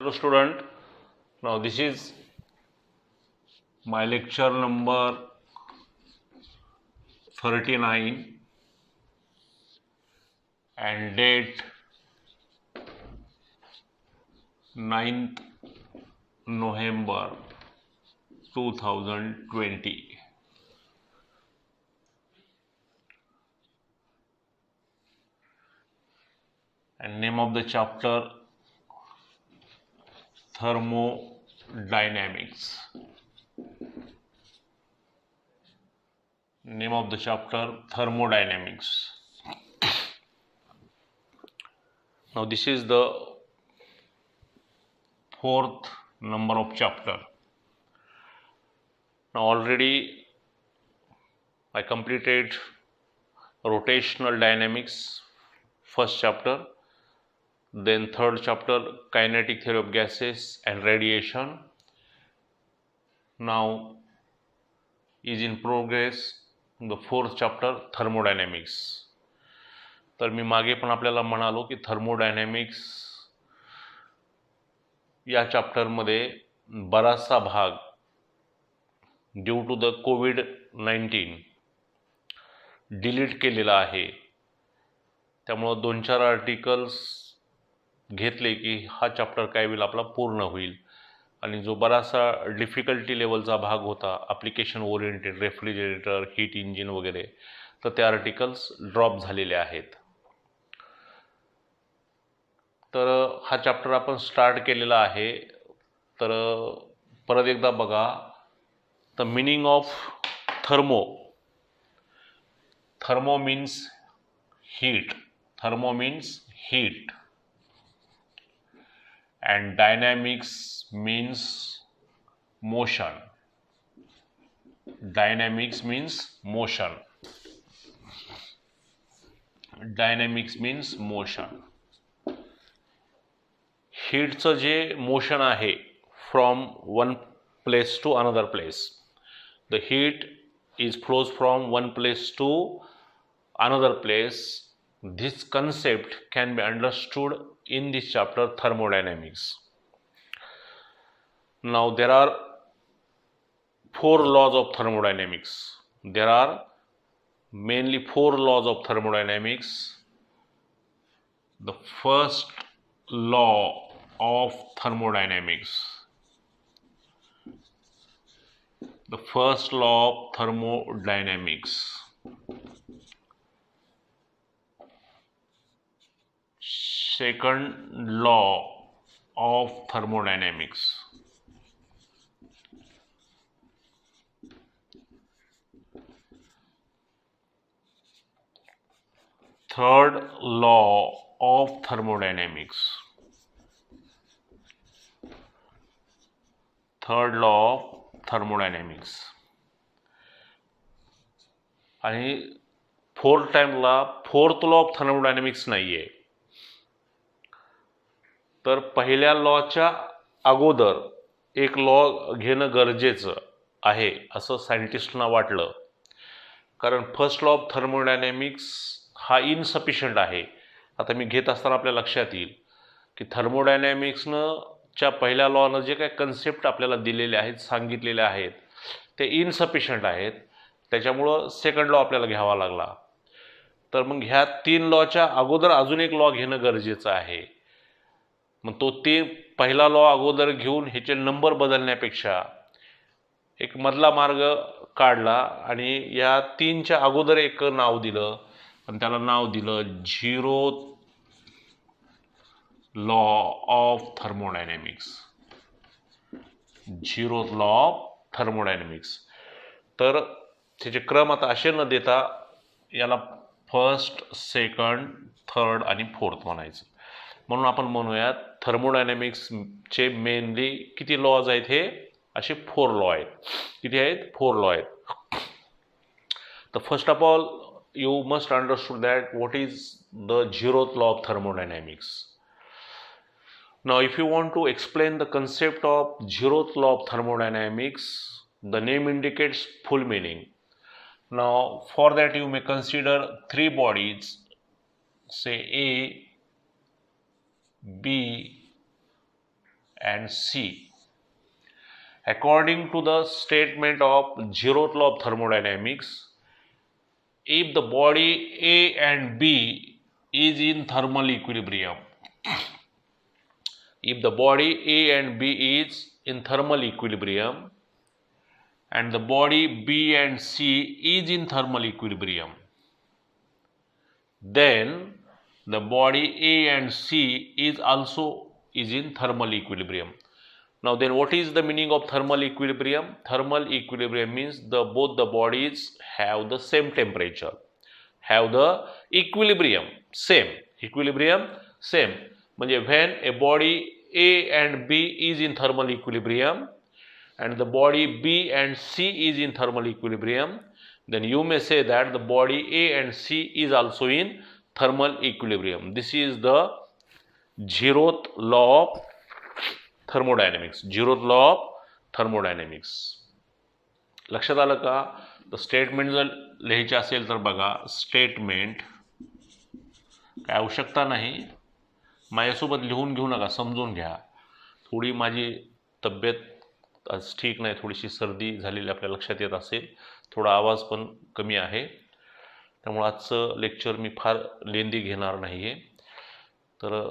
Hello student, now this is my lecture number 39 and date 9th November 2020. And name of the chapter Thermodynamics. Name of the chapter Thermodynamics. Now this is the fourth number of chapter. Now already I completed rotational dynamics, first chapter, then third chapter kinetic theory of gases and radiation. Now is in progress the fourth chapter thermodynamics. तर मी मागे पण आपल्याला म्हणालो की thermodynamics या चॅप्टरमध्ये बराचसा भाग ड्यू टू द कोविड-19 डिलीट केलेला आहे. त्यामुळे 2-4 आर्टिकल्स घेतले की हा चॅप्टर काय होईल आपला पूर्ण होईल. आणि जो बराचसा डिफिकल्टी लेवलचा भाग होता application oriented, refrigerator, heat engine वगैरे, तर ते आर्टिकल्स ड्रॉप झालेले आहेत. तर हा चॅप्टर आपण स्टार्ट केलेला आहे. तर परत एकदा बघा, the meaning of thermo. Thermo means heat. Thermo means heat. And dynamics means motion. Dynamics means motion. Dynamics means motion. हीटचं जे मोशन आहे from one place to another place. The heat is flows from one place to another place. This concept can be understood in this chapter thermodynamics. Now there are 4 laws of thermodynamics. There are mainly 4 laws of thermodynamics. The first law of thermodynamics. The first law of thermodynamics. Second law of thermodynamics. Third law of thermodynamics. Third law of thermodynamics. आणि fourth टाइमला fourth law of thermodynamics नाही आहे. तर पहिल्या लॉच्या अगोदर एक law घेणं गरजेचं आहे असं सायंटिस्टना वाटलं. कारण फर्स्ट लॉ ऑफ थर्मोडायनॅमिक्स हा इनसफिशियंट आहे. आता मी घेत असताना आपल्या लक्षात येईल की थर्मोडायनॅमिक्सनं च्या पहिल्या लॉनं जे काही कन्सेप्ट आपल्याला दिलेले आहेत, सांगितलेले आहेत, ते इनसफिशियंट आहेत. त्याच्यामुळं सेकंड लॉ आपल्याला घ्यावा लागला. तर मग ह्या 3 लॉच्या अगोदर अजून एक लॉ घेणं गरजेचं आहे. मग तो ते पहिला लॉ अगोदर घेऊन ह्याचे नंबर बदलण्यापेक्षा एक मधला मार्ग काढला आणि या 3च्या अगोदर एक नाव दिलं आणि त्याला नाव दिलं zero law of thermodynamics. Zero law of thermodynamics. तर त्याचे क्रम आता असे न देता याला फर्स्ट, सेकंड, थर्ड आणि फोर्थ म्हणायचं. म्हणून आपण म्हणूयात थर्मोडायनॅमिक्सचे मेनली किती लॉज आहेत, हे असे 4 लॉ आहेत. किती आहेत? 4 लॉ आहेत. तर first of all you must understood that what is the zeroth law of thermodynamics. Now if you want to explain the concept of zeroth law of thermodynamics, the name indicates full meaning. Now for that you may consider 3 bodies, say A, B and C. According to the statement of zeroth law of thermodynamics, if the body A and B is in thermal equilibrium, if the body A and B is in thermal equilibrium and the body B and C is in thermal equilibrium, then the body A and C is also in thermal equilibrium. Now then, what is the meaning of thermal equilibrium? Thermal equilibrium means both the bodies have the same temperature, have the equilibrium same. म्हणजे when a body A and B is in thermal equilibrium and the body B and C is in thermal equilibrium, then you may say that the body A and C is also in thermal equilibrium. This is the zeroth law of thermodynamics. zeroth law of thermodynamics. लक्षात आलं का? तर statement जर लिहायचे असेल तर बघा, statement काय आवश्यकता नाही, माझ्यासोबत लिहून घेऊ नका, समजून घ्या. थोडी माझी तब्येत आज ठीक नाही, थोडीशी सर्दी झालेली आपल्या लक्षात येत असेल, थोडा आवाज पण कमी आहे, त्यामुळे आजचं लेक्चर मी फार लेंदी घेणार नाही आहे, तर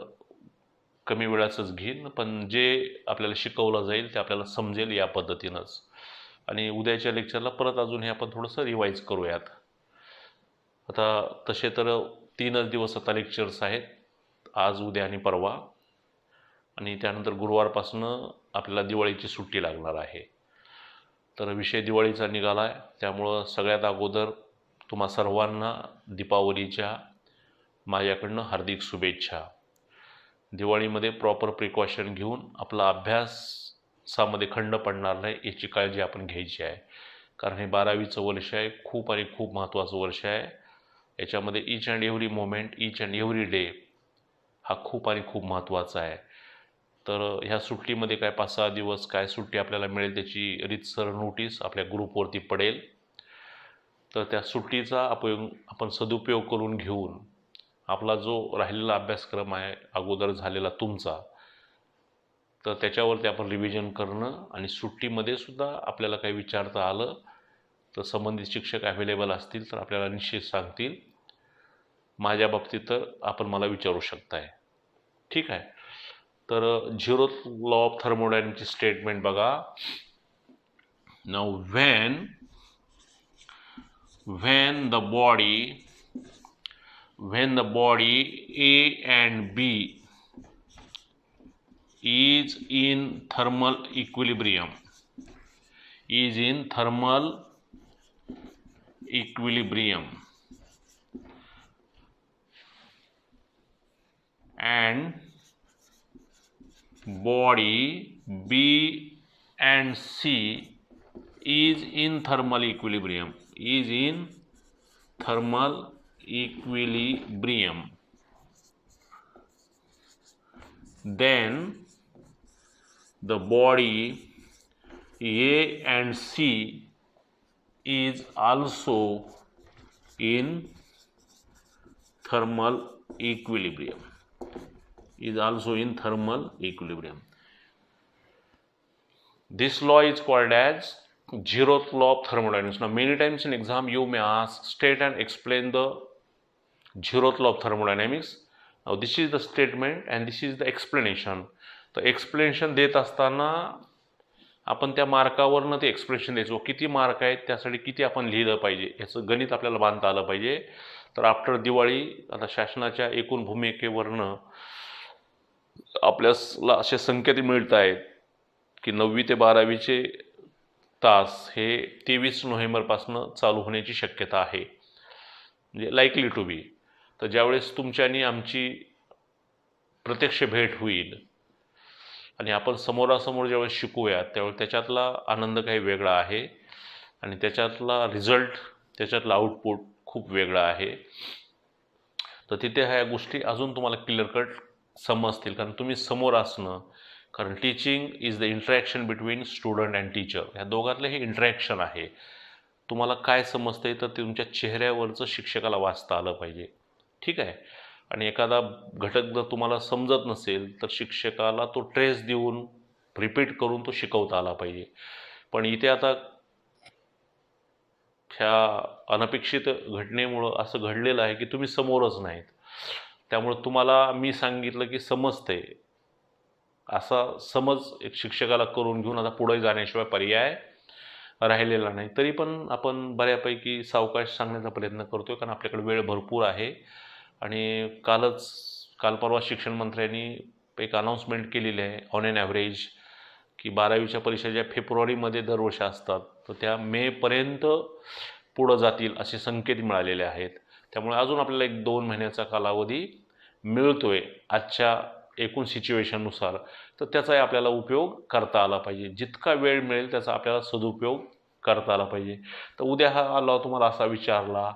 कमी वेळाचंच घेईन, पण जे आपल्याला शिकवलं जाईल ते आपल्याला समजेल या पद्धतीनंच. आणि उद्याच्या लेक्चरला परत अजून हे आपण थोडंसं रिवाईज करूयात. आता तसे तर 3च दिवस आता लेक्चर्स आहेत, आज, उद्या आणि परवा, आणि त्यानंतर गुरुवारपासनं आपल्याला दिवाळीची सुट्टी लागणार आहे. तर विषय दिवाळीचा निघाला आहे, त्यामुळं सगळ्यात अगोदर तुम्हा सर्वांना दीपावलीच्या माझ्याकडनं हार्दिक शुभेच्छा. दिवाळीमध्ये प्रॉपर प्रिकॉशन घेऊन आपला अभ्यासामध्ये खंड पडणार नाही याची काळजी आपण घ्यायची आहे, कारण हे 12वीचं वर्ष आहे, खूप आणि खूप महत्त्वाचं वर्ष आहे. याच्यामध्ये each and every moment, each and every day हा खूप आणि खूप महत्त्वाचा आहे. तर ह्या सुट्टीमध्ये काय 5-6 दिवस काय सुट्टी आपल्याला मिळेल त्याची रीतसर नोटीस आपल्या ग्रुपवरती पडेल. तर त्या सुट्टीचा आपण सदुपयोग करून घेऊन आपला जो राहिलेला अभ्यासक्रम आहे अगोदर झालेला तुमचा, तर त्याच्यावरती आपण रिव्हिजन करणं, आणि सुट्टीमध्ये सुद्धा आपल्याला काही विचारता आलं तर संबंधित शिक्षक अवेलेबल असतील तर आपल्याला निश्चित सांगतील. माझ्या बाबतीत तर आपण मला विचारू शकताय. ठीक आहे. तर झिरोथ लॉ ऑफ थर्मोडायनॅमिक्सची स्टेटमेंट बघा. Now when the body A and B is in thermal equilibrium, and body B and C is in thermal equilibrium, then the body A and C is also in thermal equilibrium. This law is called as zeroth law of thermodynamics. Now many times in exam you may ask, state and explain the zeroth law of thermodynamics. Now this is the statement and this is the explanation. तर explanation देत असताना आपण त्या मार्कावरनं ते explanation द्यायचो, किती mark आहेत त्यासाठी किती आपण लिहिलं पाहिजे याचं गणित आपल्याला बांधता आलं पाहिजे. तर आफ्टर दिवाळी आता शासनाच्या एकूण भूमिकेवरनं आपल्याला असे संकेत मिळत आहेत की 9वी ते 12वीचे तास हे 23 नोव्हेंबरपासून चालू होण्याची शक्यता आहे, म्हणजे लाईकली टू बी. तर ज्यावेळेस तुमच्यानी आमची प्रत्यक्ष भेट होईल आणि आपण समोरासमोर ज्यावेळेस शिकूया त्यावेळेस त्याच्यातला आनंद काही वेगळा आहे आणि त्याच्यातला रिझल्ट, त्याच्यातला आउटपुट खूप वेगळा आहे. तर तिथे ह्या गोष्टी अजून तुम्हाला क्लिअर कट समजतील, कारण तुम्ही समोर असणं, कारण teaching is the interaction between student and teacher, ह्या दोघातलं हे इंटरॅक्शन आहे. तुम्हाला काय समजतंय तर ते तुमच्या चेहऱ्यावरचं शिक्षकाला वाचता आलं पाहिजे. ठीक आहे. आणि एखादा घटक जर तुम्हाला समजत नसेल तर शिक्षकाला तो ट्रेस देऊन रिपीट करून तो शिकवता आला पाहिजे. पण इथे आता ह्या अनपेक्षित घटनेमुळं असं घडलेलं आहे की तुम्ही समोरच नाहीत. त्यामुळं तुम्हाला मी सांगितलं की समजते असा समज एक शिक्षकाला करून घेऊन आता पुढे जाण्याशिवाय पर्याय राहिलेला नाही. तरी पण आपण बऱ्यापैकी सावकाश सांगण्याचा प्रयत्न करतोय, कारण आपल्याकडे वेळ भरपूर आहे. आणि काल परवा शिक्षण मंत्र्यांनी एक अनाऊन्समेंट केलेली आहे ऑन एन ॲव्हरेज की 12वीच्या परीक्षा ज्या फेब्रुवारीमध्ये दरवर्षी असतात तर त्या मेपर्यंत पुढं जातील असे संकेत मिळालेले आहेत. त्यामुळे अजून आपल्याला 1-2 महिन्याचा कालावधी मिळतोय आजच्या एकूण सिच्युएशननुसार. तर त्याचाही आपल्याला उपयोग करता आला पाहिजे. जितका वेळ मिळेल त्याचा आपल्याला सदुपयोग करता आला पाहिजे. तर उद्या हा लॉ तुम्हाला असा विचारला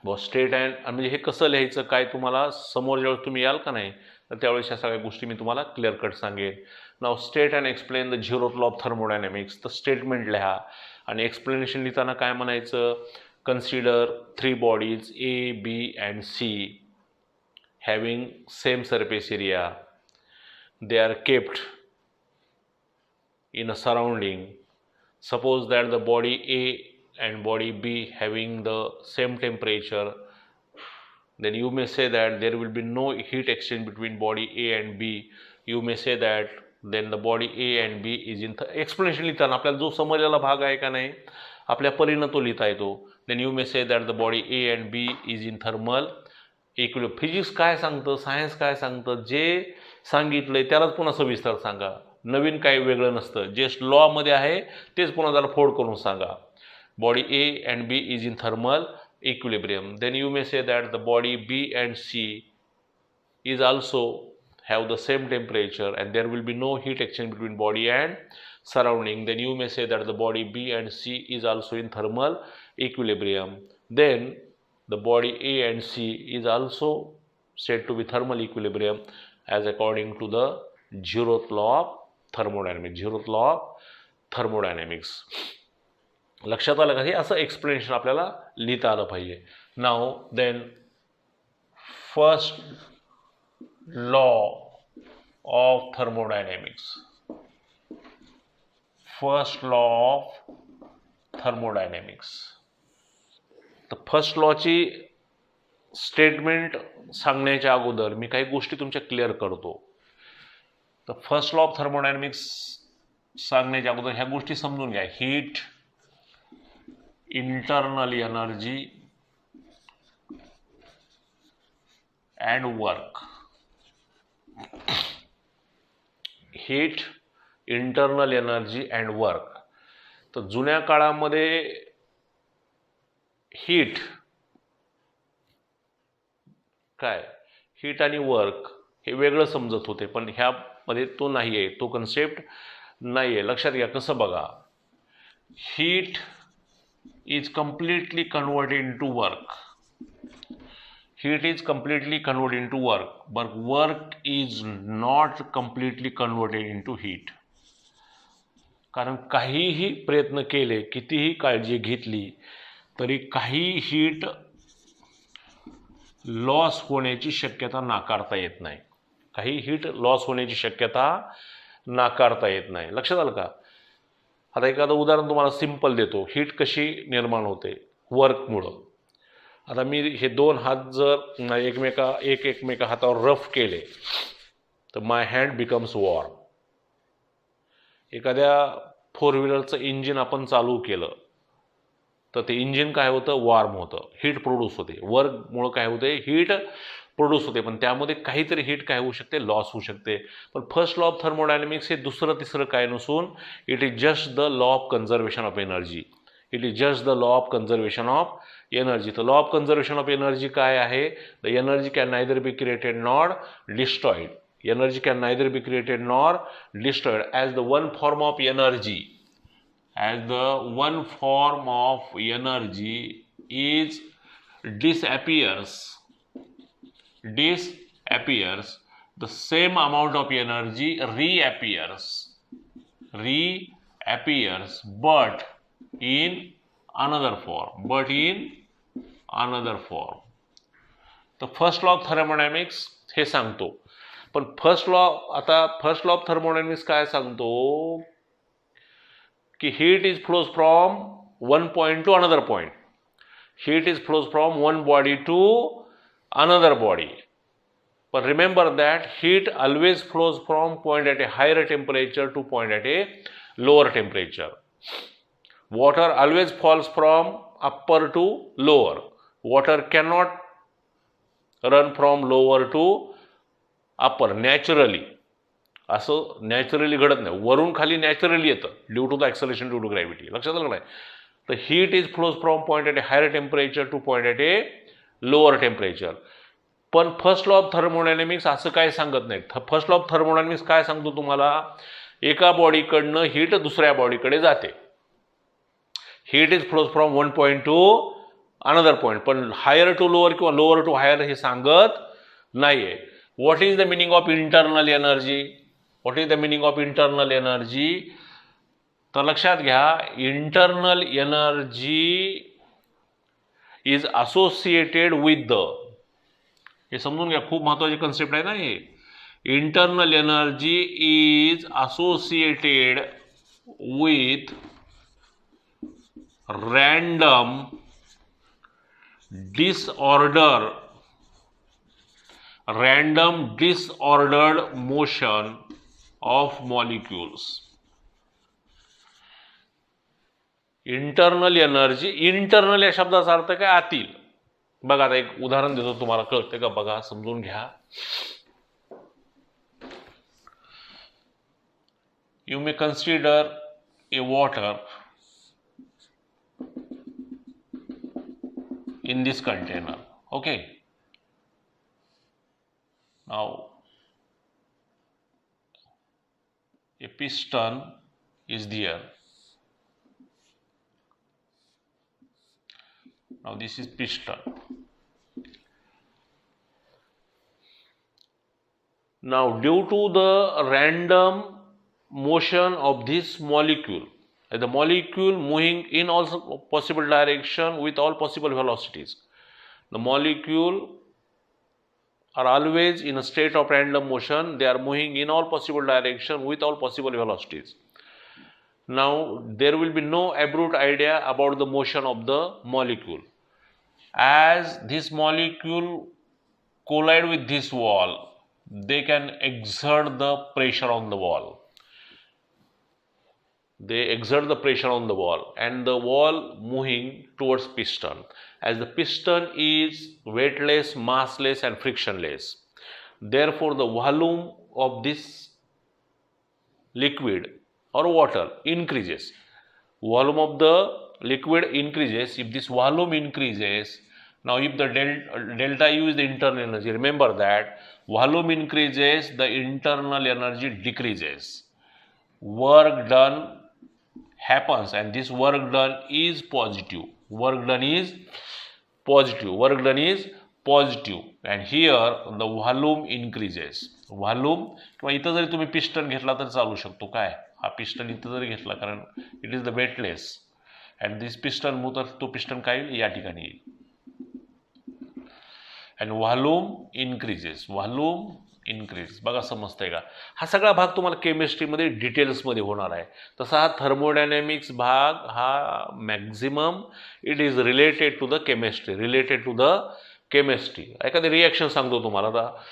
स्टेट अँड म्हणजे हे कसं लिहायचं काय, तुम्हाला समोर ज्यावेळेस तुम्ही याल का नाही तर त्यावेळेस ह्या सगळ्या गोष्टी मी तुम्हाला क्लिअर कट सांगेन. Now state and explain the zeroth law of thermodynamics. तर स्टेटमेंट लिहा आणि एक्सप्लेनेशन लिहिताना काय म्हणायचं, consider 3 bodies A B and C having same surface area. They are kept in a surrounding. Suppose that the body A and body B having the same temperature, then you may say that there will be no heat exchange between body A and B. You may say that then the body A and B is in explanation लिहिताना आपल्याला जो समजलेला भाग आहे का नाही आपल्या परीनं तो लिहिता येतो. then you may say that the body A and B is in thermal equilibrium. Physics काय सांगतं, सायन्स काय सांगतं, जे सांगितलंय त्यालाच पुन्हा सविस्तर सांगा. नवीन काही वेगळं नसतं. जे लॉमध्ये आहे तेच पुन्हा त्याला फोड करून सांगा. Body A and B is in thermal equilibrium. Then you may say that the body B and C is also have the same temperature and there will be no heat exchange between body and surrounding. Then you may say that the body B and C is also in thermal equilibrium. Then the body A and C is also said to be thermal equilibrium as according to the zeroth law of thermodynamics. zeroth law of thermodynamics. लक्षात आलं का? हे असं explanation आपल्याला लिहिता आलं पाहिजे. Now then first law of thermodynamics. First law of thermodynamics. तर फर्स्ट लॉची स्टेटमेंट सांगण्याच्या अगोदर मी काही गोष्टी तुमच्या क्लिअर करतो. तर फर्स्ट लॉ ऑफ थर्मोडायनॅमिक्स सांगण्याच्या अगोदर ह्या गोष्टी समजून घ्या. Heat, internal energy and work. Heat, internal energy and work. तर जुन्या काळामध्ये हीट काय, हीट आणि वर्क हे वेगळं समजत होते, पण ह्यामध्ये तो नाही आहे, तो कन्सेप्ट नाही आहे. लक्षात घ्या. कसं बघा, heat is completely converted into work. Heat is completely converted into work, but work is not completely converted into heat. कारण काहीही प्रयत्न केले, कितीही काळजी घेतली तरी काही हीट लॉस होण्याची शक्यता नाकारता येत नाही. काही हीट लॉस होण्याची शक्यता नाकारता येत नाही. लक्षात आलं का? आता एखादं उदाहरण तुम्हाला सिंपल देतो. हीट कशी निर्माण होते? वर्कमुळं. आता मी हे 2 हात जर एकमेका हातावर रफ केले तर माय हँड बिकम्स वॉर्म. एखाद्या 4 व्हीलरचं इंजिन आपण चालू केलं तर ते इंजिन काय होतं? वॉर्म होतं, हीट प्रोड्यूस होते. वर्कमुळं काय होते? हीट प्रोड्यूस होते, पण त्यामध्ये काहीतरी हीट काय होऊ शकते? लॉस होऊ शकते. पण फर्स्ट लॉ ऑफ थर्मोडायनॅमिक्स हे दुसरं तिसरं काय नसून it is just the law of conservation of energy. It is just the law of conservation of energy. तर law of conservation of energy काय आहे? The energy can neither be created nor destroyed. Energy can neither be created nor destroyed as the one form of energy. As the one form of energy is disappears, the same amount of energy reappears, but in another form. The first law of thermodynamics हे सांगतो. पण first law of thermodynamics काय सांगतो की heat is flows from one point two another point. Heat is flows from one body to another body. But remember that heat always flows from point at a higher temperature to point at a lower temperature. Water always falls from upper to lower. Water cannot run from lower to upper naturally. असं naturally घडत नाही. वरून खाली naturally येतं due to the acceleration due to gravity. लक्षात आलं नाही. The heat is flows from point at a higher temperature to point at a lower temperature. पण फर्स्ट लॉ ऑफ थर्मोडायनॅमिक्स असं काय सांगत नाही. फर्स्ट लॉ ऑफ थर्मोडायनॅमिक्स काय सांगतो तुम्हाला, एका बॉडीकडनं हीट दुसऱ्या बॉडीकडे जाते. Heat is flows from one point two another point. पण हायर टू लोअर किंवा लोअर टू हायर हे सांगत नाहीये. What is the meaning of internal energy? What is the meaning of internal energy? तर लक्षात घ्या, internal energy is associated with the, हे समजून घ्या, खूप महत्वाची कन्सेप्ट आहे ना हे. Internal energy is associated with random disordered motion of molecules. Internal energy, internal या शब्दाचा अर्थ काय, आतील. बघा आता एक उदाहरण देतो, तुम्हाला कळते का बघा, समजून घ्या. You may consider A water in this container. Okay, now a piston is there. Now this is piston. Now due to the random motion of this molecule, the molecule moving in all possible direction with all possible velocities. The molecule are always in a state of random motion. They are moving in all possible direction with all possible velocities. Now there will be no absolute idea about the motion of the molecule. As this molecule collide with this wall, they can exert the pressure on the wall. They exert the pressure on the wall and the wall moving towards piston. As the piston is weightless, massless and frictionless, therefore the volume of this liquid or water increases. Volume of the liquid increases. If this volume increases, now if the delta U is the internal energy, remember that volume increases, the internal energy decreases. Work done happens and this work done is positive. Work done is positive and here the volume increases. Volume किंवा इथं जरी तुम्ही piston घेतला तर चालू शकतो. काय हा पिस्टन इथं जरी घेतला, कारण it is the weightless and this piston move, तर तो पिस्टन काय येईल, या ठिकाणी येईल. and volume increases. बघा समजतंय का. हा सगळा भाग तुम्हाला केमिस्ट्रीमध्ये डिटेल्समध्ये होणार आहे. तसा हा थर्मोडायनॅमिक्स भाग हा maximum it is related to the chemistry. एखादी रिॲक्शन सांगतो तुम्हाला. आता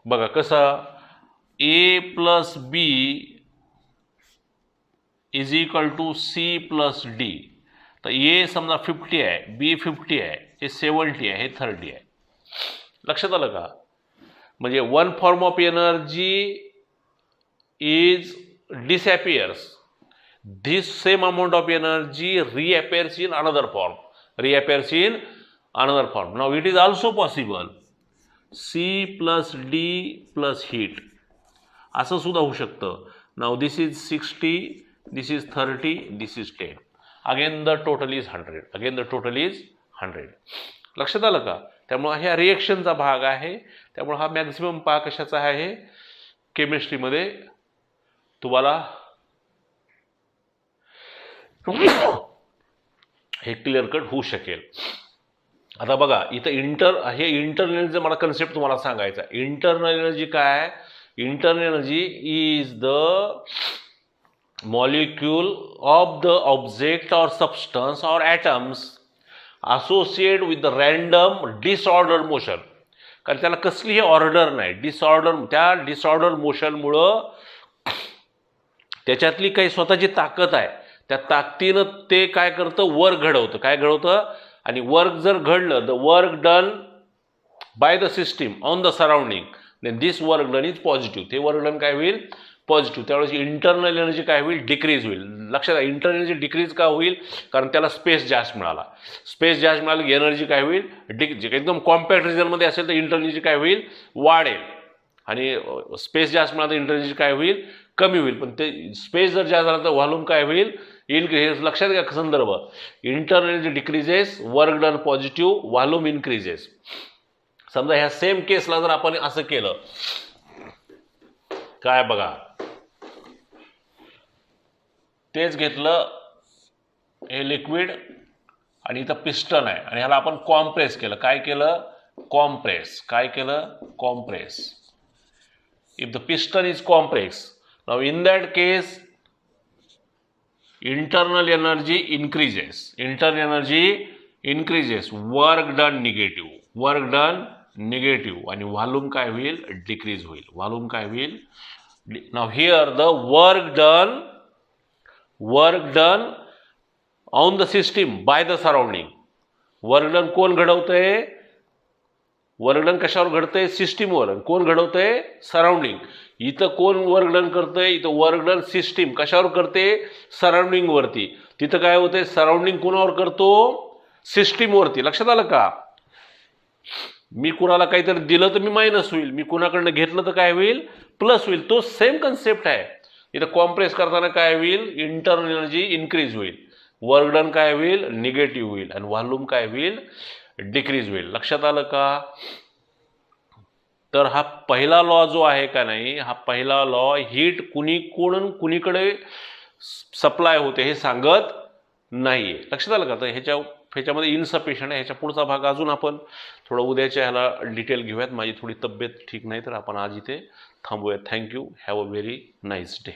बघा कसं, A + B is equal to C + D. तर A समजा 50 आहे, B 50 आहे, हे 70 आहे, हे 30 आहे. लक्षात आलं का. म्हणजे one form of energy is disappears. This same amount of energy reappears in another form. Now it is also possible C + D + heat असं सुद्धा होऊ शकतं. Now this is 60, this is 30, this is 10. Again the total is 100. लक्षात आलं का. त्यामुळे ह्या रिएक्शनचा भाग आहे. त्यामुळे हा मॅक्झिमम भाग कशाचा आहे, केमिस्ट्रीमध्ये तुम्हाला हे क्लिअर कट होऊ शकेल. आता बघा इथं इंटरनल एनर्जी मला कन्सेप्ट तुम्हाला सांगायचा. इंटरनल एनर्जी काय? Internal energy is the molecule of the object or substance or atoms associated with the random disordered motion. कारण त्याला कसलीही ऑर्डर नाही, त्या डिसऑर्डर मोशनमुळं त्याच्यातली काही स्वतःची ताकद आहे, त्या ताकदीनं ते काय करतं, वर्क घडवतं. काय घडवतं? आणि वर्क जर घडलं, the work done by the system on the surrounding, then this work done is positive. ते वर्क डन काय होईल? पॉझिटिव्ह. त्यावेळेस इंटरनल एनर्जी काय होईल? डिक्रीज होईल. लक्षात घ्या, इंटरनल एनर्जी डिक्रीज का होईल? कारण त्याला स्पेस जास्त मिळाला. स्पेस जास्त मिळाला की एनर्जी काय होईल? एकदम कॉम्पॅक्ट रिजनमध्ये असेल तर इंटरनल एनर्जी काय होईल? वाढेल. आणि स्पेस जास्त मिळाला तर इंटरनल एनर्जी काय होईल? कमी होईल. पण ते स्पेस जर जास्त झाला तर व्हॉल्यूम काय होईल? इनक्रीज. लक्षात घ्या संदर्भ. Internal energy decreases, work done positive, volume increases. समजा ह्या सेम केसला जर आपण असं केलं, काय बघा, तेच घेतलं, हे लिक्विड आणि इथं पिस्टन आहे आणि ह्याला आपण कॉम्प्रेस केलं. काय केलं? कॉम्प्रेस. काय केलं? Compress. If the piston is compress, now in that case internal energy increases. Internal energy increases, work done negative, work done negative, आणि व्हॉल्यूम काय होईल? डिक्रीज होईल. व्हॉल्यूम काय होईल? Now here the work done on the system by the surrounding. Work done कोण घडवतंय? Work done कशावर घडतंय? सिस्टीमवर. कोण घडवतंय? सराउंडिंग. इथं कोण वर्क डन करतंय? इथं वर्क डन सिस्टीम कशावर करते? सराउंडिंग वरती. तिथं काय होतंय? सराउंडिंग कोणावर करतो? सिस्टीमवरती. लक्षात आलं का? मी कुणाला काहीतरी दिलं तर मी मायनस होईल, मी कुणाकडनं घेतलं तर काय होईल? प्लस होईल. तो सेम कन्सेप्ट आहे. इथं कॉम्प्रेस करताना काय होईल? इंटरनल एनर्जी इनक्रीज होईल, वर्क डन काय होईल? निगेटिव्ह होईल, आणि व्हॉल्यूम काय होईल? डिक्रीज होईल. लक्षात आलं का? तर हा पहिला लॉ जो आहे का नाही, हा पहिला लॉ हीट कुणीकडे सप्लाय होते हे सांगत नाहीये. लक्षात आलं का? तर ह्याच्यामध्ये इनसफिशियंट आहे. ह्याच्या पुढचा भाग अजून आपण थोडं उद्याच्या ह्याला डिटेल घेऊयात. माझी थोडी तब्येत ठीक नाही, तर आपण आज इथे थांबूयात. Thank you. Have a very nice day.